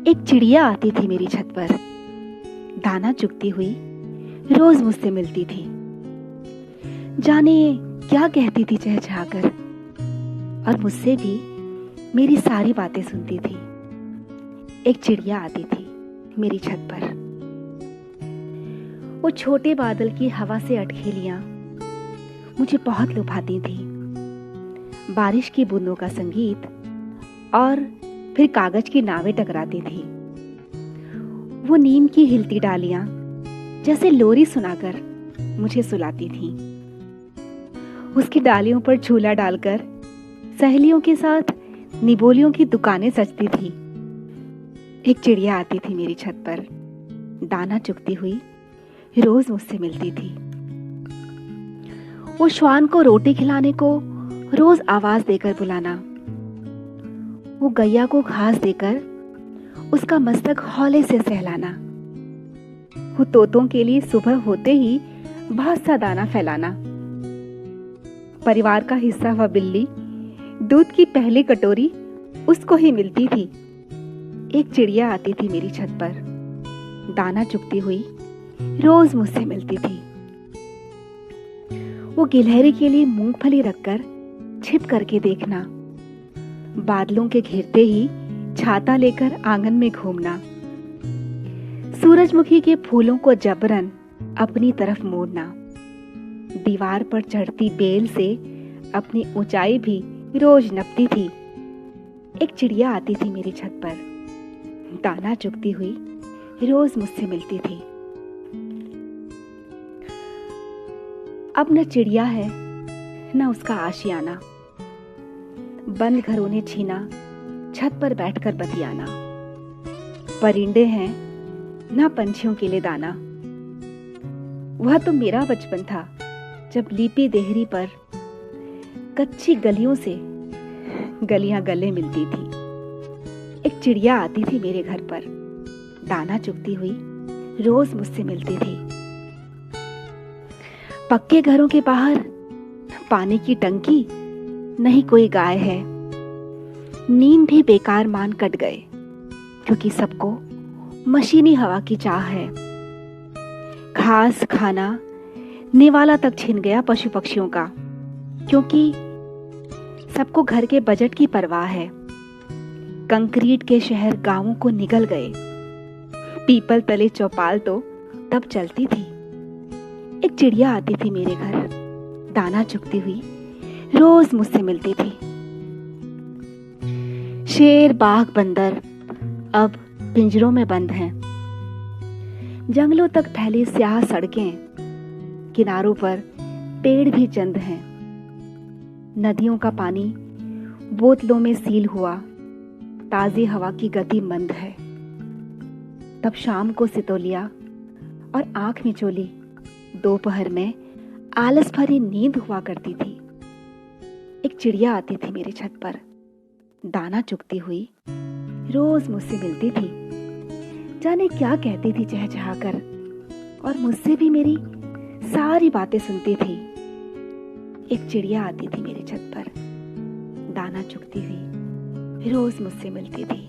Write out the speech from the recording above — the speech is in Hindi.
एक चिड़िया आती थी मेरी छत पर, दाना चुगती हुई रोज मुझसे मिलती थी। जाने क्या कहती थी चहचहाकर, और मुझसे भी मेरी सारी बातें सुनती थी। एक चिड़िया आती थी मेरी छत पर। वो छोटे बादल की हवा से अटखेलियां मुझे बहुत लुभाती थी। बारिश की बूंदों का संगीत और फिर कागज की नावें टकराती थी। वो नीम की हिलती डालियां जैसे लोरी सुनाकर मुझे सुलाती थी। उसकी डालियों पर झूला डालकर सहेलियों के साथ निबोलियों की दुकानें सजती थी। एक चिड़िया आती थी मेरी छत पर, दाना चुगती हुई रोज मुझसे मिलती थी। वो श्वान को रोटी खिलाने को रोज आवाज देकर बुलाना, वो गैया को घास देकर उसका मस्तक हौले से सहलाना, वो तोतों के लिए सुबह होते ही बहुत सा दाना फैलाना। परिवार का हिस्सा वह बिल्ली दूध की पहली कटोरी उसको ही मिलती थी। एक चिड़िया आती थी मेरी छत पर, दाना चुगती हुई रोज मुझसे मिलती थी। वो गिलहरी के लिए मूंगफली रखकर छिप करके देखना, बादलों के घिरते ही छाता लेकर आंगन में घूमना, सूरजमुखी के फूलों को जबरन अपनी तरफ मोड़ना, दीवार पर चढ़ती बेल से अपनी ऊंचाई भी रोज नपती थी। एक चिड़िया आती थी मेरी छत पर, दाना चुगती हुई रोज मुझसे मिलती थी। अब न चिड़िया है न उसका आशियाना, बंद घरों ने छीना छत पर बैठकर बतियाना। परिंदे हैं न पंछियों के लिए दाना। वह तो मेरा बचपन था जब लीपी देहरी पर कच्ची गलियों से गलियां गले मिलती थी। एक चिड़िया आती थी मेरे घर पर, दाना चुगती हुई रोज मुझसे मिलती थी। पक्के घरों के बाहर पानी की टंकी नहीं कोई गाय है। नीम भी बेकार मान कट गए क्योंकि सबको मशीनी हवा की चाह है। घास खाना निवाला तक छिन गया पशु पक्षियों का, क्योंकि सबको घर के बजट की परवाह है। कंक्रीट के शहर गांवों को निगल गए। पीपल तले चौपाल तो तब चलती थी। एक चिड़िया आती थी मेरे घर, दाना चुगती हुई रोज मुझसे मिलती थी। शेर बाघ बंदर अब पिंजरों में बंद हैं। जंगलों तक फैली स्याह सड़कें, किनारों पर पेड़ भी चंद हैं। नदियों का पानी बोतलों में सील हुआ, ताजी हवा की गति मंद है। तब शाम को सितोलिया और आंख मिचोली दोपहर में आलस भरी नींद हुआ करती थी। एक चिड़िया आती थी मेरी छत पर, दाना चुगती हुई रोज मुझसे मिलती थी। जाने क्या कहती थी चहचहाकर, और मुझसे भी मेरी सारी बातें सुनती थी। एक चिड़िया आती थी मेरी छत पर, दाना चुगती हुई रोज मुझसे मिलती थी।